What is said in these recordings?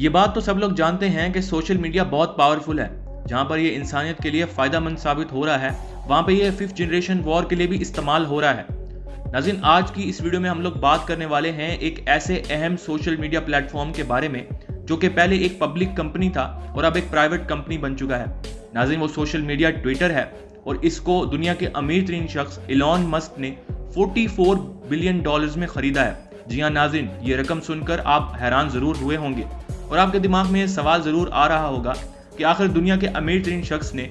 ये बात तो सब लोग जानते हैं कि सोशल मीडिया बहुत पावरफुल है। जहाँ पर ये इंसानियत के लिए फ़ायदेमंद साबित हो रहा है, वहाँ पे ये 5th जनरेशन वॉर के लिए भी इस्तेमाल हो रहा है। नाज़रीन, आज की इस वीडियो में हम लोग बात करने वाले हैं एक ऐसे अहम सोशल मीडिया प्लेटफॉर्म के बारे में जो कि पहले एक पब्लिक कंपनी था और अब एक प्राइवेट कंपनी बन चुका है। नाज़रीन, वो सोशल मीडिया ट्विटर है और इसको दुनिया के अमीर तरीन शख्स इलॉन मस्क ने $44 बिलियन में खरीदा है। जी हाँ नाज़रीन, ये रकम सुनकर आप हैरान ज़रूर हुए होंगे और आपके दिमाग में सवाल ज़रूर आ रहा होगा कि आखिर दुनिया के अमीर तरीन शख्स ने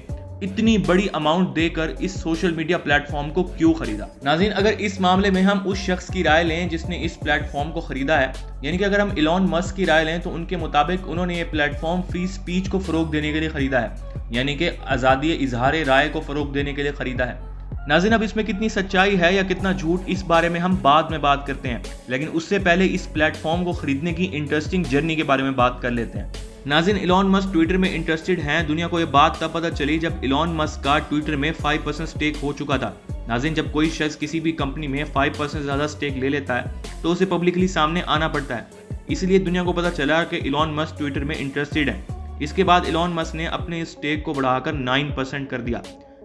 इतनी बड़ी अमाउंट देकर इस सोशल मीडिया प्लेटफॉर्म को क्यों खरीदा। नाज़रीन, अगर इस मामले में हम उस शख्स की राय लें जिसने इस प्लेटफॉर्म को खरीदा है, यानी कि अगर हम इलॉन मस्क की राय लें तो उनके मुताबिक उन्होंने ये प्लेटफॉर्म फ्री स्पीच को फ़रोग देने के लिए खरीदा है, यानी कि आज़ादी इजहार राय को फ़रोग देने के लिए खरीदा है। नाज़रीन, अब इसमें कितनी सच्चाई है या कितना झूठ, इस बारे में हम बाद में बात करते हैं, लेकिन उससे पहले इस प्लेटफॉर्म को खरीदने की इंटरेस्टिंग जर्नी के बारे में बात कर लेते हैं। नाज़रीन, इलॉन मस्क ट्विटर में इंटरेस्टेड हैं। दुनिया को ये बात तब पता चली जब इलॉन मस्क का ट्विटर में 5% स्टेक हो चुका था। नाज़रीन, जब कोई शख्स किसी भी कंपनी में 5% से ज़्यादा स्टेक ले लेता है तो उसे पब्लिकली सामने आना पड़ता है। इसलिए दुनिया को पता चला कि इलॉन मस्क ट्विटर में इंटरेस्टेड है। इसके बाद इलॉन मस्क ने अपने इस स्टेक को बढ़ाकर 9% कर दिया,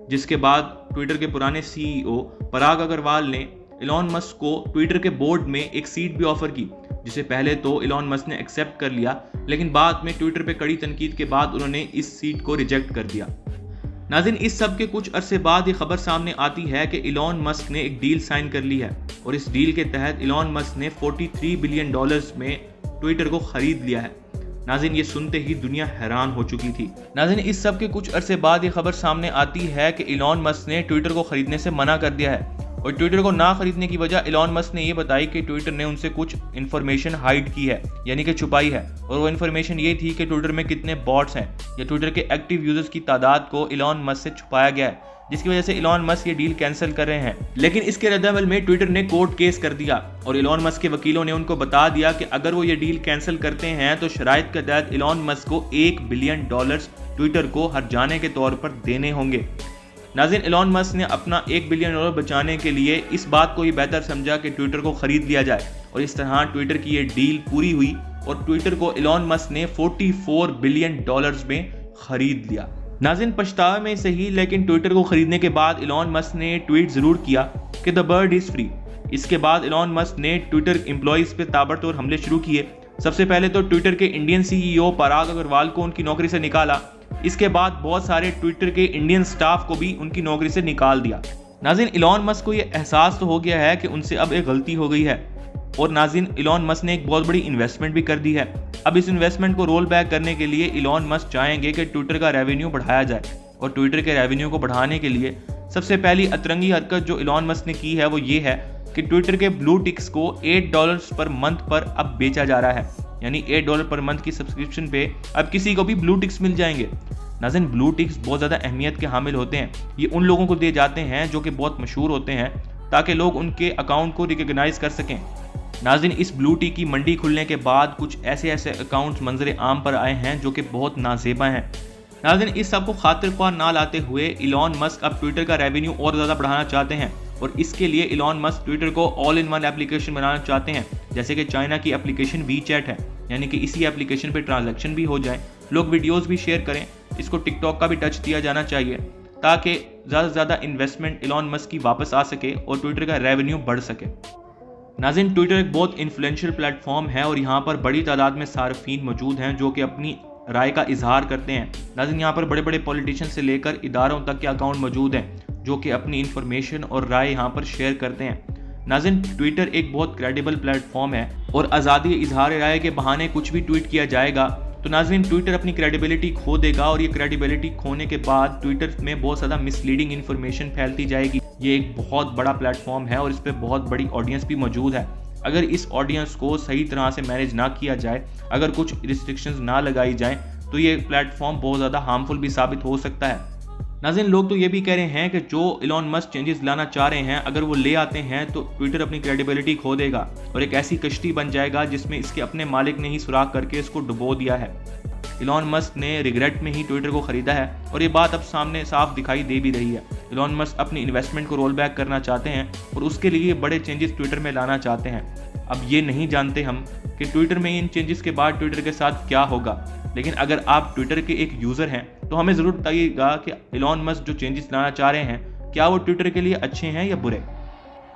जिसके बाद ट्विटर के पुराने CEO पराग अग्रवाल ने इलॉन मस्क को ट्विटर के बोर्ड में एक सीट भी ऑफर की, जिसे पहले तो इलॉन मस्क ने एक्सेप्ट कर लिया, लेकिन बाद में ट्विटर पे कड़ी तनकीद के बाद उन्होंने इस सीट को रिजेक्ट कर दिया। नाज़रीन, इस सब के कुछ अरसे बाद ये खबर सामने आती है कि इलॉन मस्क ने एक डील साइन कर ली है और इस डील के तहत इलॉन मस्क ने $43 बिलियन में ट्विटर को खरीद लिया है। नाज़रीन, ये सुनते ही दुनिया हैरान हो चुकी थी। नाज़रीन, इस सब के कुछ अरसे बाद ये खबर सामने आती है कि इलॉन मस्क ने ट्विटर को खरीदने से मना कर दिया है और ट्विटर को ना खरीदने की वजह इलॉन मस्क ने ये बताई कि ट्विटर ने उनसे कुछ इन्फॉर्मेशन हाइड की है, यानी कि छुपाई है, और वो इन्फॉर्मेशन ये थी कि ट्विटर में कितने बॉट्स हैं या ट्विटर के एक्टिव यूजर्स की तादाद को इलॉन मस्क से छुपाया गया है, जिसकी वजह से इलॉन मस्क ये डील कैंसिल कर रहे हैं। लेकिन इसके रद्दअमल में ट्विटर ने कोर्ट केस कर दिया और इलॉन मस्क के वकीलों ने उनको बता दिया कि अगर वो ये डील कैंसिल करते हैं तो शराइत के तहत इलॉन मस्क को $1 बिलियन ट्विटर को हर जाने के तौर पर देने होंगे। नाज़रीन, इलॉन मस्क ने अपना $1 बिलियन बचाने के लिए इस बात को ही बेहतर समझा कि ट्विटर को खरीद लिया जाए और इस तरह ट्विटर की ये डील पूरी हुई और ट्विटर को इलॉन मस्क ने $44 बिलियन में खरीद लिया। नाज़रीन, पछतावे में सही, लेकिन ट्विटर को खरीदने के बाद इलॉन मस्क ने ट्वीट जरूर किया कि द बर्ड इज फ्री। इसके बाद इलॉन मस्क ने ट्विटर एम्प्लॉइज पे ताबड़तोड़ हमले शुरू किए। सबसे पहले तो ट्विटर के इंडियन CEO पराग अग्रवाल को उनकी नौकरी से निकाला। इसके बाद बहुत सारे ट्विटर के इंडियन स्टाफ को भी उनकी नौकरी से निकाल दिया। नाज़रीन, इलॉन मस्क को ये एहसास तो हो गया है कि उनसे अब एक गलती हो गई है और नाज़रीन, इलॉन मस्क ने एक बहुत बड़ी इन्वेस्टमेंट भी कर दी है। अब इस इन्वेस्टमेंट को रोल बैक करने के लिए इलॉन मस्क चाहेंगे कि ट्विटर का रेवेन्यू बढ़ाया जाए और ट्विटर के रेवेन्यू को बढ़ाने के लिए सबसे पहली अतरंगी हरकत जो इलॉन मस्क ने की है वो ये है कि ट्विटर के ब्लू टिक्स को $8 पर मंथ पर अब बेचा जा रहा है, यानी $8 पर मंथ की सब्सक्रिप्शन पे अब किसी को भी ब्लू टिक्स मिल जाएंगे। नाज़रीन, ब्लू टिक्स बहुत ज़्यादा अहमियत के हामिल होते हैं। ये उन लोगों को दिए जाते हैं जो कि बहुत मशहूर होते हैं ताकि लोग उनके अकाउंट को रिकॉग्नाइज कर सकें। नाज़रीन, इस ब्लू टिक की मंडी खुलने के बाद कुछ ऐसे अकाउंट्स मंजर आम पर आए हैं जो कि बहुत नाजेबा हैं। नाज़रीन, इस सब को खातिर ख्वाह ना लाते हुए इलॉन मस्क अब ट्विटर का रेवेन्यू और ज़्यादा बढ़ाना चाहते हैं और इसके लिए इलॉन मस्क ट्विटर को ऑल इन वन एप्लीकेशन बनाना चाहते हैं, जैसे कि चाइना की एप्लीकेशन WeChat है, यानी कि इसी एप्लीकेशन पे ट्रांजैक्शन भी हो जाए, लोग वीडियोस भी शेयर करें। इसको टिकटॉक का भी टच दिया जाना चाहिए ताकि ज़्यादा से ज़्यादा इन्वेस्टमेंट इलॉन मस्क की वापस आ सके और ट्विटर का रेवेन्यू बढ़ सके। नाज़रीन, ट्विटर एक बहुत इन्फ्लुएंशियल प्लेटफॉर्म है और यहाँ पर बड़ी तादाद में सार्फिन मौजूद हैं जो कि अपनी राय का इजहार करते हैं। नाज़रीन, यहाँ पर बड़े बड़े पॉलिटिशियन से लेकर इदारों तक के अकाउंट मौजूद हैं जो कि अपनी इन्फॉर्मेशन और राय यहाँ पर शेयर करते हैं। नाज़रीन, ट्विटर एक बहुत क्रेडिबल प्लेटफॉर्म है और आज़ादी इजहार राय के बहाने कुछ भी ट्वीट किया जाएगा तो नाज़रीन ट्विटर अपनी क्रेडिबिलिटी खो देगा और ये क्रेडिबिलिटी खोने के बाद ट्विटर में बहुत ज़्यादा मिसलीडिंग इन्फॉर्मेशन फैलती जाएगी। ये एक बहुत बड़ा प्लेटफॉर्म है और इस पर बहुत बड़ी ऑडियंस भी मौजूद है। अगर इस ऑडियंस को सही तरह से मैनेज ना किया जाए, अगर कुछ रिस्ट्रिक्शंस ना लगाई जाए तो ये प्लेटफॉर्म बहुत ज़्यादा हार्मफुल भी साबित हो सकता है। नाज़रीन, लोग तो ये भी कह रहे हैं कि जो इलॉन मस्क चेंजेस लाना चाह रहे हैं अगर वो ले आते हैं तो ट्विटर अपनी क्रेडिबिलिटी खो देगा और एक ऐसी कश्ती बन जाएगा जिसमें इसके अपने मालिक ने ही सुराख करके इसको डुबो दिया है। इलॉन मस्क ने रिग्रेट में ही ट्विटर को खरीदा है और ये बात अब सामने साफ दिखाई दे भी रही है। इलॉन मस्क अपनी इन्वेस्टमेंट को रोल बैक करना चाहते हैं और उसके लिए बड़े चेंजेस ट्विटर में लाना चाहते हैं। अब ये नहीं जानते हम कि ट्विटर में इन चेंजेस के बाद ट्विटर के साथ क्या होगा, लेकिन अगर आप ट्विटर के एक यूज़र हैं तो हमें ज़रूर बताइएगा कि इलॉन मस्क जो चेंजेस लाना चाह रहे हैं क्या वो ट्विटर के लिए अच्छे हैं या बुरे।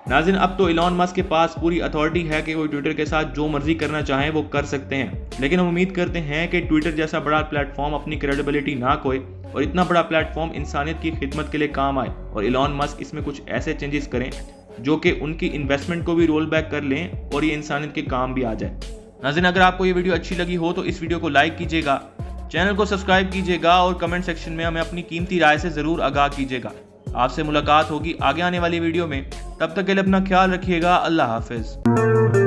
नाज़रीन, अब तो इलॉन मस्क के पास पूरी अथॉरिटी है कि वो ट्विटर के साथ जो मर्जी करना चाहें वो कर सकते हैं, लेकिन हम उम्मीद करते हैं कि ट्विटर जैसा बड़ा प्लेटफॉर्म अपनी क्रेडिबिलिटी ना खोए और इतना बड़ा प्लेटफॉर्म इंसानियत की खिदमत के लिए काम आए और इलॉन मस्क इसमें कुछ ऐसे चेंजेस करें जो कि उनकी इन्वेस्टमेंट को भी रोल बैक कर लें और ये इंसानियत के काम भी आ जाए। नाज़रीन, अगर आपको ये वीडियो अच्छी लगी हो तो इस वीडियो को लाइक कीजिएगा, चैनल को सब्सक्राइब कीजिएगा और कमेंट सेक्शन में हमें अपनी कीमती राय से ज़रूर आगाह कीजिएगा। आपसे मुलाकात होगी आगे आने वाली वीडियो में, तब तक के लिए अपना ख्याल रखिएगा। अल्लाह हाफिज़।